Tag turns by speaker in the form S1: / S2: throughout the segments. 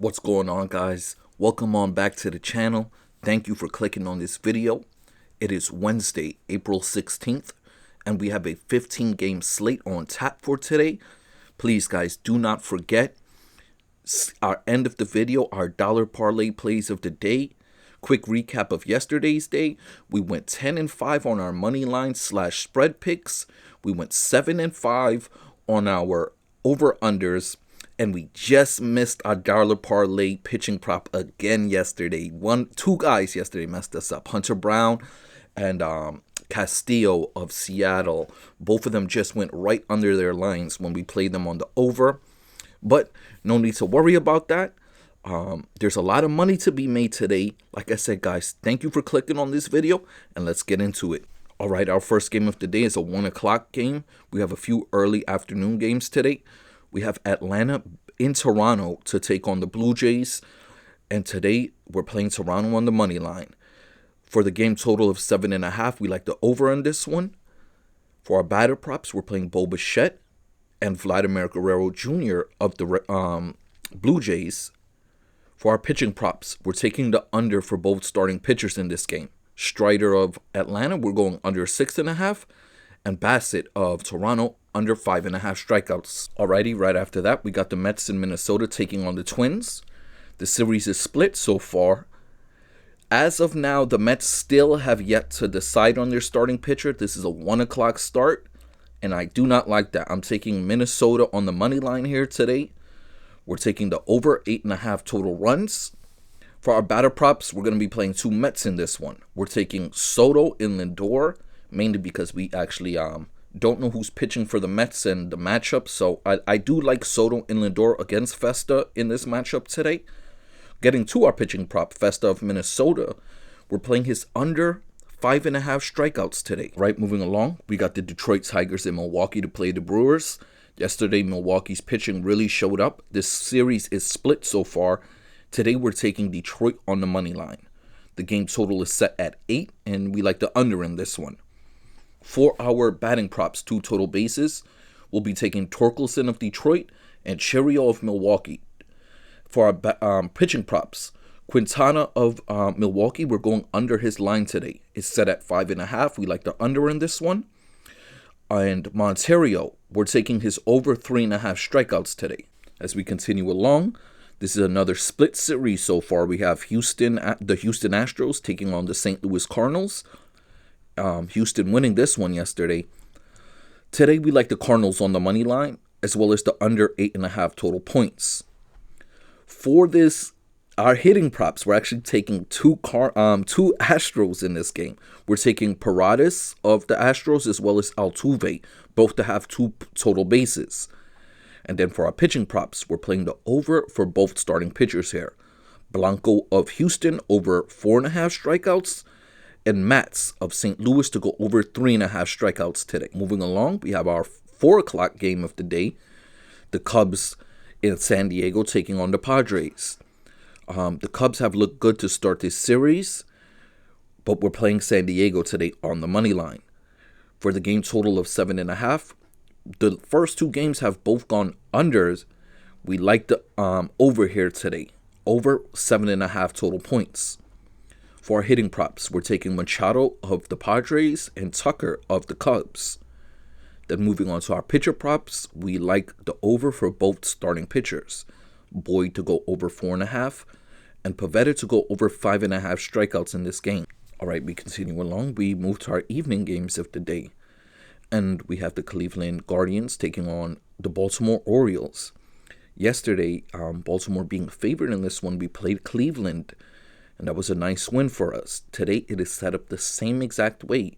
S1: What's going on, guys? Welcome on back to the channel. Thank you for clicking on this video. It is Wednesday, April 16th, and we have a 15-game slate on tap for today. Please, guys, do not forget our end of the video, our dollar parlay plays of the day. Quick recap of yesterday's day. We went 10-5 on our money line / spread picks. We went 7-5 on our over-unders. And we just missed our dollar parlay pitching prop again yesterday. Two guys yesterday messed us up. Hunter Brown and Castillo of Seattle. Both of them just went right under their lines when we played them on the over. But no need to worry about that. There's a lot of money to be made today. Like I said, guys, thank you for clicking on this video. And let's get into it. All right, our first game of the day is a 1 o'clock game. We have a few early afternoon games today. We have Atlanta in Toronto to take on the Blue Jays. And today, we're playing Toronto on the money line. For the game total of 7.5, we like the over on this one. For our batter props, we're playing Bo Bichette and Vladimir Guerrero Jr. of the Blue Jays. For our pitching props, we're taking the under for both starting pitchers in this game. Strider of Atlanta, we're going under 6.5. And Bassett of Toronto, under 5.5 strikeouts. Alrighty, right after that, we got the Mets in Minnesota taking on the Twins. The series is split so far. As of now, the Mets still have yet to decide on their starting pitcher. This is a 1 o'clock start, and I do not like that. I'm taking Minnesota on the money line here today. We're taking the over 8.5 total runs. For our batter props, we're going to be playing two Mets in this one. We're taking Soto and Lindor, mainly because we actually don't know who's pitching for the Mets and the matchup. So I do like Soto and Lindor against Festa in this matchup today. Getting to our pitching prop, Festa of Minnesota, we're playing his under 5.5 strikeouts today. Right, moving along, we got the Detroit Tigers in Milwaukee to play the Brewers. Yesterday, Milwaukee's pitching really showed up. This series is split so far. Today, we're taking Detroit on the money line. The game total is set at 8, and we like the under in this one. For our batting props, two total bases, we'll be taking Torkelson of Detroit and Chiriot of Milwaukee. For our pitching props, Quintana of Milwaukee, we're going under his line today. It's set at 5.5. We like the under in this one. And Monterio, we're taking his over 3.5 strikeouts today. As we continue along, this is another split series so far. We have the Houston Astros taking on the St. Louis Cardinals. Houston winning this one yesterday. Today, we like the Cardinals on the money line, as well as the under 8.5 total points. For this, our hitting props, we're actually taking two Astros in this game. We're taking Paredes of the Astros, as well as Altuve, both to have two total bases. And then for our pitching props, we're playing the over for both starting pitchers here. Blanco of Houston, over 4.5 strikeouts. And Mats of St. Louis to go over 3.5 strikeouts today. Moving along, we have our 4 o'clock game of the day. The Cubs in San Diego taking on the Padres. The Cubs have looked good to start this series, but we're playing San Diego today on the money line. For the game total of 7.5, the first two games have both gone unders. We like the over here today. Over 7.5 total points. For our hitting props, we're taking Machado of the Padres and Tucker of the Cubs. Then moving on to our pitcher props, we like the over for both starting pitchers. Boyd to go over 4.5 and Pivetta to go over 5.5 strikeouts in this game. All right, we continue along. We move to our evening games of the day. And we have the Cleveland Guardians taking on the Baltimore Orioles. Yesterday, Baltimore being favored in this one, we played Cleveland. And that was a nice win for us. Today, it is set up the same exact way.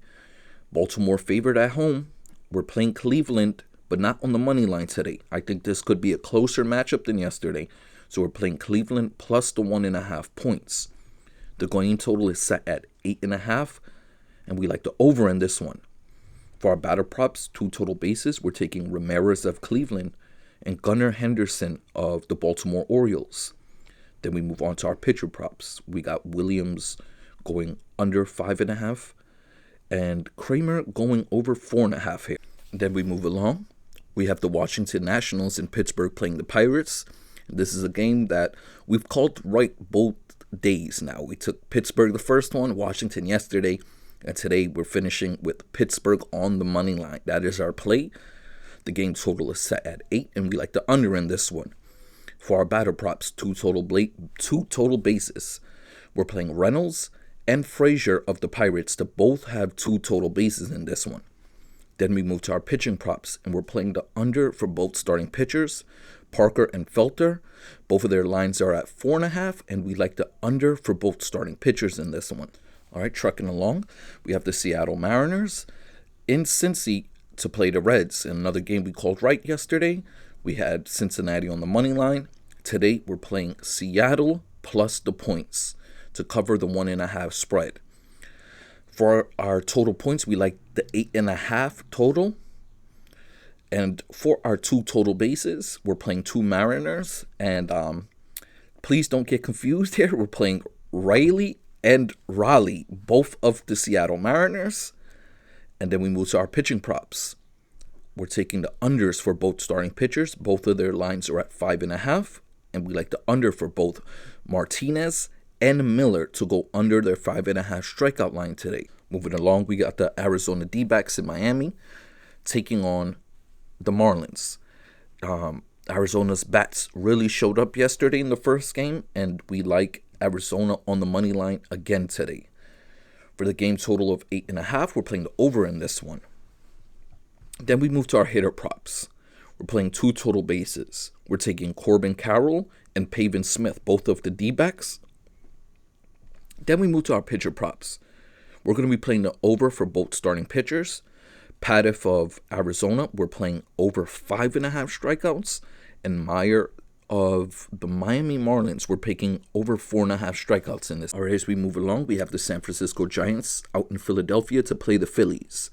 S1: Baltimore favored at home. We're playing Cleveland, but not on the money line today. I think this could be a closer matchup than yesterday. So we're playing Cleveland plus the 1.5 points. The game total is set at 8.5. And we like the over in this one. For our batter props, two total bases, we're taking Ramirez of Cleveland and Gunnar Henderson of the Baltimore Orioles. Then we move on to our pitcher props. We got Williams going under 5.5 and Kramer going over 4.5 here. Then we move along. We have the Washington Nationals in Pittsburgh playing the Pirates. This is a game that we've called right both days now. We took Pittsburgh the first one, Washington yesterday, and today we're finishing with Pittsburgh on the money line. That is our play. The game total is set at 8, and we like the under in this one. For our batter props, two total bases. We're playing Reynolds and Frazier of the Pirates to both have 2 total bases in this one. Then we move to our pitching props, and we're playing the under for both starting pitchers, Parker and Felter. Both of their lines are at 4.5, and we like the under for both starting pitchers in this one. All right, trucking along, we have the Seattle Mariners in Cincy to play the Reds. In another game we called right yesterday, we had Cincinnati on the money line. Today we're playing Seattle plus the points to cover the 1.5 spread. For our total points, we like the 8.5 total. And for our 2 total bases, we're playing 2 Mariners. And please don't get confused here. We're playing Riley and Raleigh, both of the Seattle Mariners. And then we move to our pitching props. We're taking the unders for both starting pitchers. Both of their lines are at 5.5. And we like the under for both Martinez and Miller to go under their 5.5 strikeout line today. Moving along, we got the Arizona D-backs in Miami taking on the Marlins. Arizona's bats really showed up yesterday in the first game, and we like Arizona on the money line again today. For the game total of 8.5, we're playing the over in this one. Then we move to our hitter props. We're playing 2 total bases. We're taking Corbin Carroll and Pavin Smith, both of the D-backs. Then we move to our pitcher props. We're going to be playing the over for both starting pitchers. Padif of Arizona, we're playing over 5.5 strikeouts. And Meyer of the Miami Marlins, we're picking over 4.5 strikeouts in this. All right, as we move along, we have the San Francisco Giants out in Philadelphia to play the Phillies.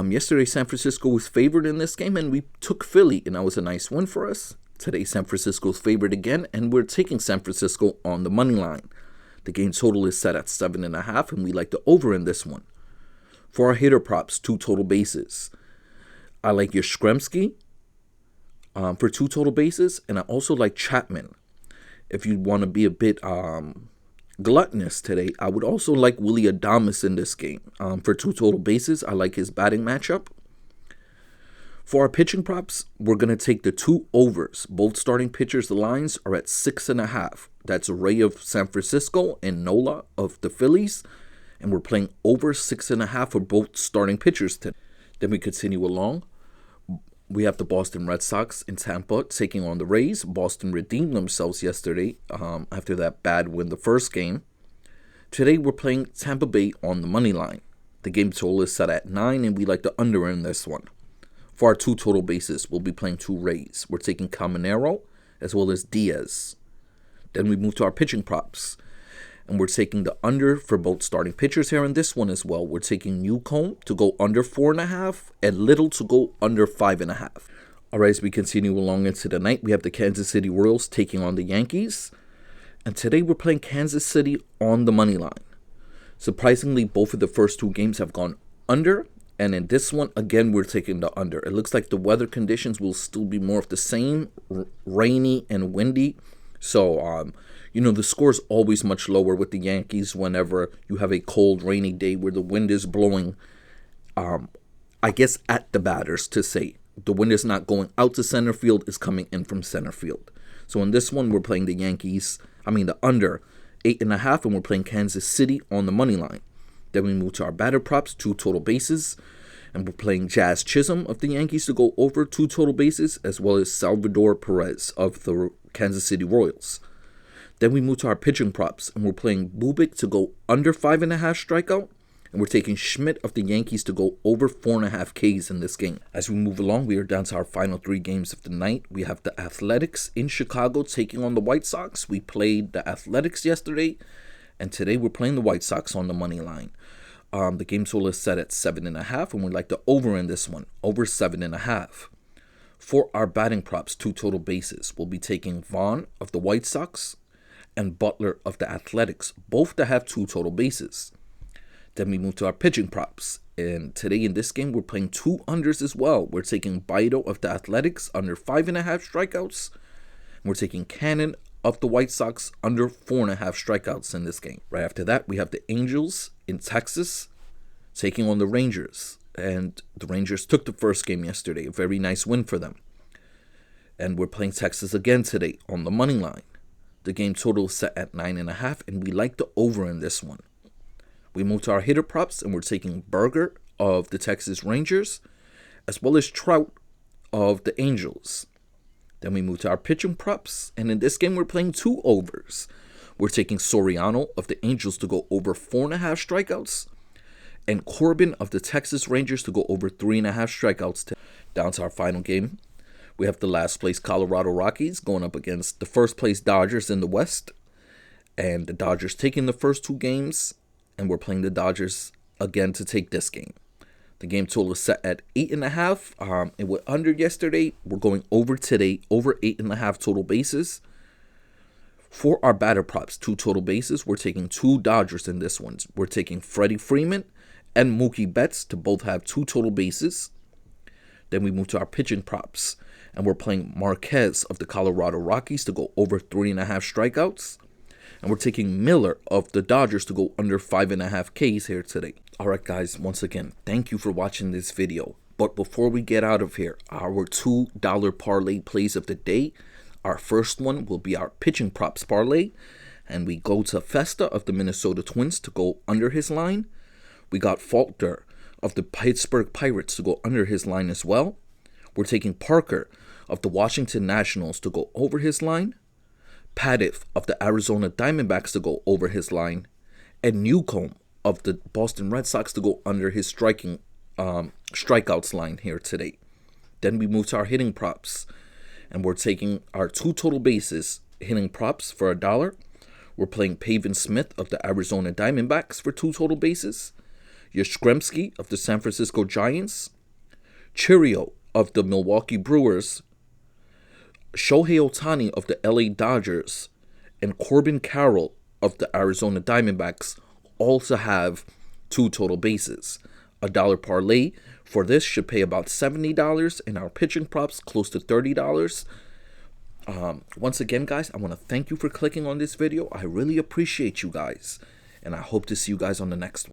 S1: Yesterday, San Francisco was favored in this game, and we took Philly, and that was a nice win for us. Today, San Francisco's favored again, and we're taking San Francisco on the money line. The game total is set at 7.5, and we like the over in this one. For our hitter props, 2 total bases. I like Yastrzemski for 2 total bases, and I also like Chapman. If you want to be a bit gluttonous today, I would also like Willy Adames in this game. For 2 total bases, I like his batting matchup. For our pitching props, we're going to take the 2 overs. Both starting pitchers' lines are at 6.5. That's Ray of San Francisco and Nola of the Phillies. And we're playing over 6.5 for both starting pitchers today. Then we continue along. We have the Boston Red Sox in Tampa taking on the Rays. Boston redeemed themselves yesterday after that bad win the first game. Today we're playing Tampa Bay on the money line. The game total is set at 9, and we like the under in this one. For our 2 total bases, we'll be playing 2 Rays. We're taking Caminero as well as Diaz. Then we move to our pitching props. And we're taking the under for both starting pitchers here in this one as well. We're taking Newcomb to go under 4.5 and Little to go under 5.5. All right, as we continue along into the night, we have the Kansas City Royals taking on the Yankees. And today we're playing Kansas City on the money line. Surprisingly, both of the first 2 games have gone under. And in this one, again, we're taking the under. It looks like the weather conditions will still be more of the same, rainy and windy. So, the score is always much lower with the Yankees whenever you have a cold, rainy day where the wind is blowing, I guess, at the batters to say. The wind is not going out to center field, it's coming in from center field. So in this one, we're playing the the under 8.5, and we're playing Kansas City on the money line. Then we move to our batter props, 2 total bases. And we're playing Jazz Chisholm of the Yankees to go over 2 total bases, as well as Salvador Perez of the Kansas City Royals. Then we move to our pitching props, and we're playing Bubik to go under 5.5 strikeout, and we're taking Schmidt of the Yankees to go over 4.5 Ks in this game. As we move along, we are down to our final 3 games of the night. We have the Athletics in Chicago taking on the White Sox. We played the Athletics yesterday, and today we're playing the White Sox on the money line. The game total is set at 7.5, and we like the over in this one, over 7.5. For our batting props, 2 total bases, we'll be taking Vaughn of the White Sox and Butler of the Athletics, both to have 2 total bases. Then we move to our pitching props, and today in this game, we're playing 2 unders as well. We're taking Baito of the Athletics under 5.5 strikeouts, We're taking Cannon of the White Sox under 4.5 strikeouts in this game. Right after that, we have the Angels in Texas taking on the Rangers. And the Rangers took the first game yesterday. A very nice win for them. And we're playing Texas again today on the money line. The game total is set at 9.5, and we like the over in this one. We move to our hitter props, and we're taking Berger of the Texas Rangers, as well as Trout of the Angels. Then we move to our pitching props, and in this game we're playing 2 overs. We're taking Soriano of the Angels to go over 4.5 strikeouts, and Corbin of the Texas Rangers to go over 3.5 strikeouts. Down to our final game. We have the last place Colorado Rockies going up against the first place Dodgers in the West. And the Dodgers taking the first 2 games. And we're playing the Dodgers again to take this game. The game total is set at 8.5. It went under yesterday. We're going over today, over 8.5 total bases. For our batter props, 2 total bases, we're taking 2 Dodgers in this one. We're taking Freddie Freeman and Mookie Betts to both have 2 total bases. Then we move to our pitching props. And we're playing Marquez of the Colorado Rockies to go over 3.5 strikeouts. And we're taking Miller of the Dodgers to go under 5.5 Ks here today. Alright guys, once again, thank you for watching this video. But before we get out of here, our $2 parlay plays of the day. Our first one will be our pitching props parlay. And we go to Festa of the Minnesota Twins to go under his line. We got Falter of the Pittsburgh Pirates to go under his line as well. We're taking Parker of the Washington Nationals to go over his line. Padif of the Arizona Diamondbacks to go over his line. And Newcomb of the Boston Red Sox to go under his strikeouts line here today. Then we move to our hitting props. And we're taking our 2 total bases hitting props for $1. We're playing Pavin Smith of the Arizona Diamondbacks for 2 total bases. Yastrzemski of the San Francisco Giants. Chiriot of the Milwaukee Brewers. Shohei Ohtani of the LA Dodgers, and Corbin Carroll of the Arizona Diamondbacks also have 2 total bases. $1 parlay for this should pay about $70, and our pitching props close to $30. Once again, guys, I want to thank you for clicking on this video. I really appreciate you guys, and I hope to see you guys on the next one.